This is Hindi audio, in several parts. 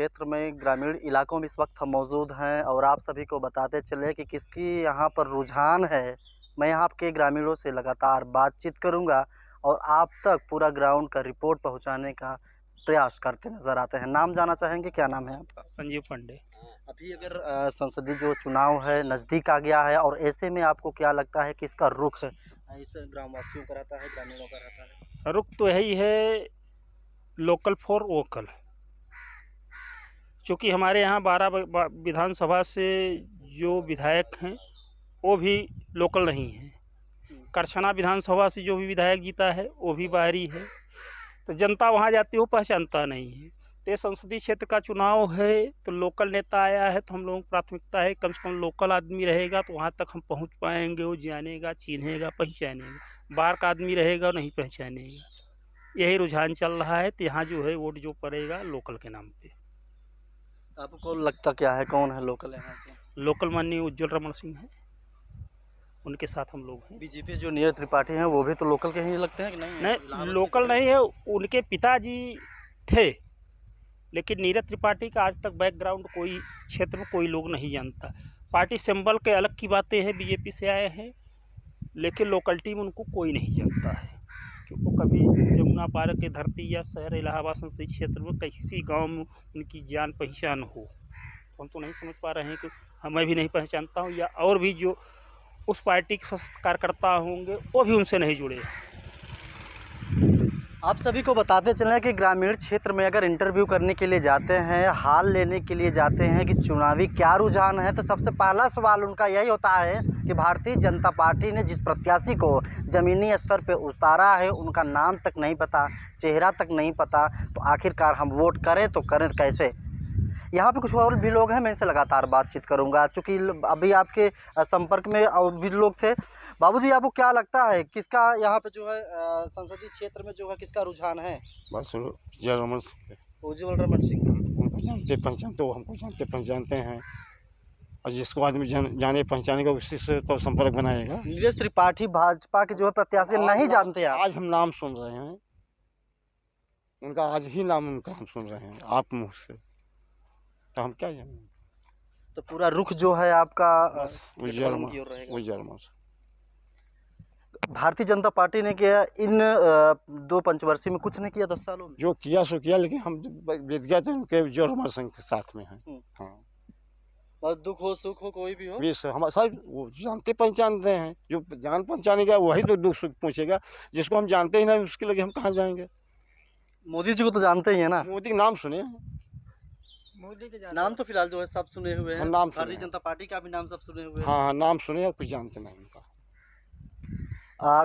क्षेत्र में ग्रामीण इलाकों में इस वक्त हम मौजूद हैं और आप सभी को बताते चले कि किसकी यहाँ पर रुझान है। मैं यहाँ के ग्रामीणों से लगातार बातचीत करूँगा और आप तक पूरा ग्राउंड का रिपोर्ट पहुँचाने का प्रयास करते नज़र आते हैं। नाम जानना चाहेंगे, क्या नाम है आपका? संजीव पांडे। अभी अगर संसदीय जो चुनाव है नज़दीक आ गया है और ऐसे में आपको क्या लगता है कि इसका रुख इस ग्रामवासियों का रहता है, ग्रामीणों का रहता है? रुख तो यही है, लोकल फॉर वोकल। चूँकि हमारे यहाँ 12 विधानसभा से जो विधायक हैं वो भी लोकल नहीं हैं। करछना विधानसभा से जो भी विधायक जीता है वो भी बाहरी है, तो जनता वहाँ जाती है वो पहचानता नहीं है। तो ये संसदीय क्षेत्र का चुनाव है तो लोकल नेता आया है, तो हम लोगों की प्राथमिकता है कम से कम लोकल आदमी रहेगा तो वहाँ तक हम पहुँच पाएंगे, वो जानेगा, चिन्हेगा, पहचानेगा। बाहर का आदमी रहेगा नहीं पहचानेगा। यही रुझान चल रहा है। तो यहाँ जो है वोट जो पड़ेगा लोकल के नाम पे। आपको लगता क्या है, कौन है लोकल यहाँ से? लोकल माननीय उज्जवल रमन सिंह है, उनके साथ हम लोग हैं। बीजेपी जो नीरज त्रिपाठी हैं वो भी तो लोकल के ही लगते हैं कि नहीं? नहीं, लोकल नहीं है। उनके पिताजी थे, लेकिन नीरज त्रिपाठी का आज तक बैकग्राउंड कोई क्षेत्र में कोई लोग नहीं जानता। पार्टी सिंबल के अलग की बातें हैं, बीजेपी से आए हैं, लेकिन लोकलिटी में उनको कोई नहीं जानता है, क्योंकि कभी जमुना पार के धरती या शहर इलाहाबाद संसदीय क्षेत्र में किसी गांव में उनकी जान पहचान हो। हम तो नहीं समझ पा रहे हैं कि मैं भी नहीं पहचानता हूं, या और भी जो उस पार्टी के सशक्त कार्यकर्ता होंगे वो भी उनसे नहीं जुड़े। आप सभी को बताते चलें कि ग्रामीण क्षेत्र में अगर इंटरव्यू करने के लिए जाते हैं, हाल लेने के लिए जाते हैं कि चुनावी क्या रुझान है, तो सबसे पहला सवाल उनका यही होता है कि भारतीय जनता पार्टी ने जिस प्रत्याशी को ज़मीनी स्तर पे उतारा है उनका नाम तक नहीं पता, चेहरा तक नहीं पता, तो आखिरकार हम वोट करें तो करें कैसे। यहाँ पे कुछ और भी लोग हैं, मैं इनसे लगातार बातचीत करूँगा। चूँकि अभी आपके संपर्क में और भी लोग थे। बाबूजी, आपको क्या लगता है किसका यहाँ पे जो है संसदीय क्षेत्र में जो है किसका रुझान है? बस उज्जवल रमन सिंह। उज्जवल रमन सिंह उनको जानते पहचानते, वो हमको जानते पहचानते हैं, और जिसको आदमी जाने पहचानेगा उसी से तो संपर्क बनाएगा। नीरज त्रिपाठी भाजपा के जो है प्रत्याशी नहीं जानते आप? आज हम नाम सुन रहे हैं उनका, आज ही नाम उनका हम सुन रहे हैं आप मुँह से, तो हम क्या जानेंगे। तो पूरा रुख जो है आपका उज्जवल रमन। भारतीय जनता पार्टी ने किया इन 2 पंचवर्षीय में कुछ नहीं किया 10 सालों में? जो किया सो किया, लेकिन हम बीत गए थे उनके उज्जवल रमन सिंह के साथ में हैं। हाँ, बस दुख हो सुख हो कोई भी हो, हम सब वो जानते पहचानते हैं। जो जान पहचानेगा वही तो दुख सुख पूछेगा, जिसको हम जानते ही नहीं उसके लगे हम कहाँ जाएंगे। मोदी जी को तो जानते ही है ना? मोदी के नाम सुने हैं, मोदी के नाम तो फिलहाल जो है सब सुने हुए हैं। नाम भारतीय जनता पार्टी का भी नाम सब सुने हुए हैं। हाँ, नाम सुने और कुछ जानते नहीं उनका।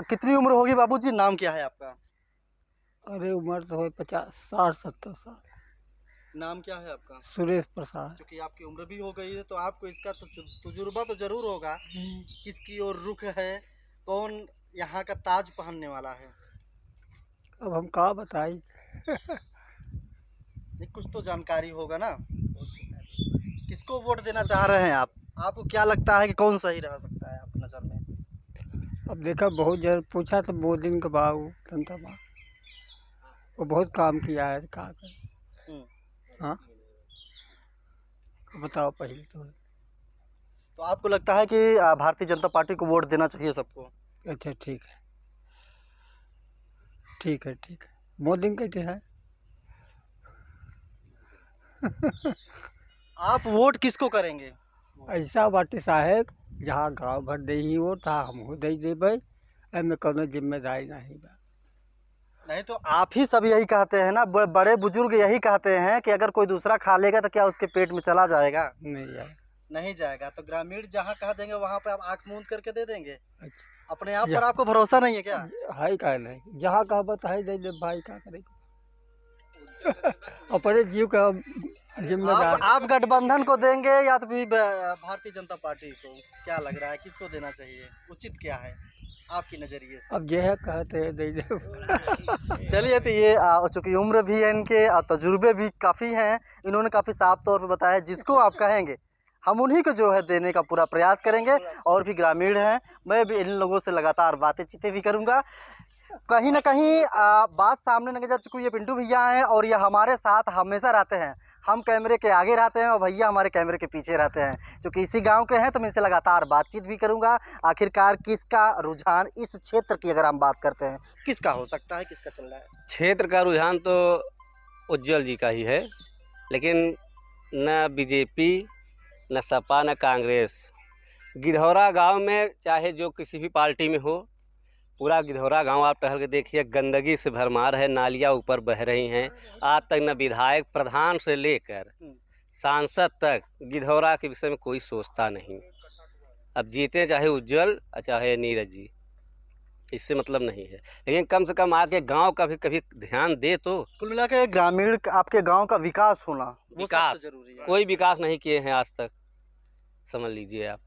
कितनी उम्र होगी बाबूजी? नाम क्या है आपका? अरे उम्र तो है 50-60-70 साल। नाम क्या है आपका? सुरेश प्रसाद। क्योंकि आपकी उम्र भी हो गई है तो आपको इसका तो तजुर्बा तो जरूर होगा, किसकी ओर रुख है, कौन यहाँ का ताज पहनने वाला है। अब हम क्या बताई। कुछ तो जानकारी होगा ना। किसको वोट देना चाह रहे हैं आप? आपको क्या लगता है कि कौन सही रह सकता है आपकी नज़र में? अब देखा बहुत जगह पूछा तो मोदी के बाबू जनता बाबू वो बहुत काम किया है, क्या करें। हाँ बताओ पहले तो आपको लगता है कि भारतीय जनता पार्टी को वोट देना चाहिए सबको? अच्छा ठीक है, ठीक है, ठीक है। मोदी कहते हैं। आप वोट किसको करेंगे? ऐसा बाटी साहेब, जहाँ गाँव भर दे ही वोट था हम दे देवे, एमे कोनो जिम्मेदारी नहीं बा। नहीं तो आप ही सब यही कहते हैं ना, बड़े बुजुर्ग यही कहते हैं कि अगर कोई दूसरा खा लेगा तो क्या उसके पेट में चला जाएगा? नहीं जाएगा। नहीं जाएगा। तो ग्रामीण जहाँ कह देंगे वहाँ पे आप आँख मूंद करके दे देंगे? अच्छा, अपने आप पर आपको भरोसा नहीं है क्या? है क्या नहीं, जहाँ कहा बताई दे दे भाई, क्या करेगा। अपने जीव का जिम्मेदार। आप गठबंधन को देंगे या तो फिर भारतीय जनता पार्टी को? क्या लग रहा है किसको देना चाहिए, उचित क्या है आपकी नजरिए से? अब जो है कहते हैं दे दे। चलिए, तो ये चूँकि उम्र भी है इनके और तजुर्बे भी काफ़ी हैं, इन्होंने काफ़ी साफ तौर पे बताया जिसको आप कहेंगे हम उन्हीं को जो है देने का पूरा प्रयास करेंगे। और भी ग्रामीण हैं, मैं भी इन लोगों से लगातार बातें भी करूँगा। कहीं ना कहीं बात सामने निकल जा चुकी है। ये पिंटू भैया हैं और ये हमारे साथ हमेशा रहते हैं। हम कैमरे के आगे रहते हैं और भैया हमारे कैमरे के पीछे रहते हैं। क्योंकि इसी गांव के हैं तो मैं इनसे लगातार बातचीत भी करूंगा। आखिरकार किसका रुझान इस क्षेत्र की अगर हम बात करते हैं, किसका हो सकता है, किसका चल रहा है? क्षेत्र का रुझान तो उज्जवल जी का ही है, लेकिन न बीजेपी, न सपा, न कांग्रेस। गिधौरा गांव में चाहे जो किसी भी पार्टी में हो, पूरा गिधौरा गांव आप टहल के देखिए, गंदगी से भरमार है, नालियां ऊपर बह रही हैं। आज तक न विधायक प्रधान से लेकर सांसद तक गिधौरा के विषय में कोई सोचता नहीं। अब जीते चाहे उज्जवल चाहे नीरज जी, इससे मतलब नहीं है, लेकिन कम से कम आके गांव का भी कभी ध्यान दे तो। कुल मिला के ग्रामीण आपके गांव का विकास होना वो विकास सबसे जरूरी है। कोई विकास नहीं किए हैं आज तक, समझ लीजिए आप।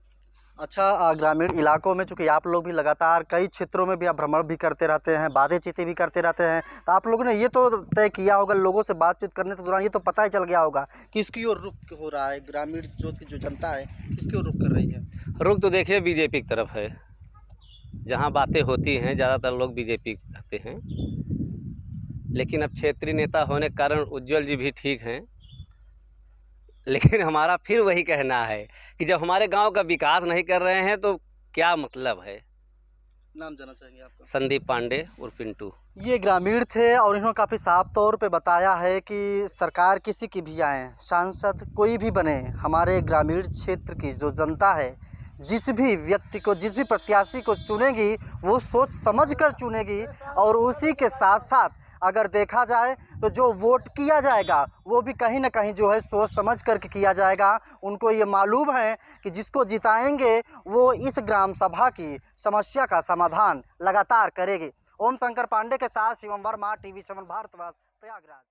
अच्छा, ग्रामीण इलाकों में चूँकि आप लोग भी लगातार कई क्षेत्रों में भी आप भ्रमण भी करते रहते हैं, बातें चीतें भी करते रहते हैं, तो आप लोगों ने ये तो तय किया होगा, लोगों से बातचीत करने के दौरान ये तो पता ही चल गया होगा कि इसकी ओर रुख हो रहा है, ग्रामीण जो जनता है किसकी ओर रुख कर रही है? रुख तो देखिए बीजेपी की तरफ है। जहां बातें होती हैं ज़्यादातर लोग बीजेपी कहते हैं, लेकिन अब क्षेत्रीय नेता होने के कारण उज्जवल जी भी ठीक हैं। लेकिन हमारा फिर वही कहना है कि जब हमारे गांव का विकास नहीं कर रहे हैं तो क्या मतलब है। नाम जाना चाहेंगे आपका? संदीप पांडे और पिंटू। ये ग्रामीण थे और इन्होंने काफ़ी साफ तौर पे बताया है कि सरकार किसी की भी आए, सांसद कोई भी बने, हमारे ग्रामीण क्षेत्र की जो जनता है जिस भी व्यक्ति को, जिस भी प्रत्याशी को चुनेगी वो सोच समझ कर चुनेगी। और उसी के साथ साथ अगर देखा जाए तो जो वोट किया जाएगा वो भी कहीं ना कहीं जो है सोच समझ कर के किया जाएगा। उनको ये मालूम है कि जिसको जिताएंगे वो इस ग्राम सभा की समस्या का समाधान लगातार करेगी। ओम शंकर पांडे के साथ शिवम वर्मा, TV7 भारतवर्ष, प्रयागराज।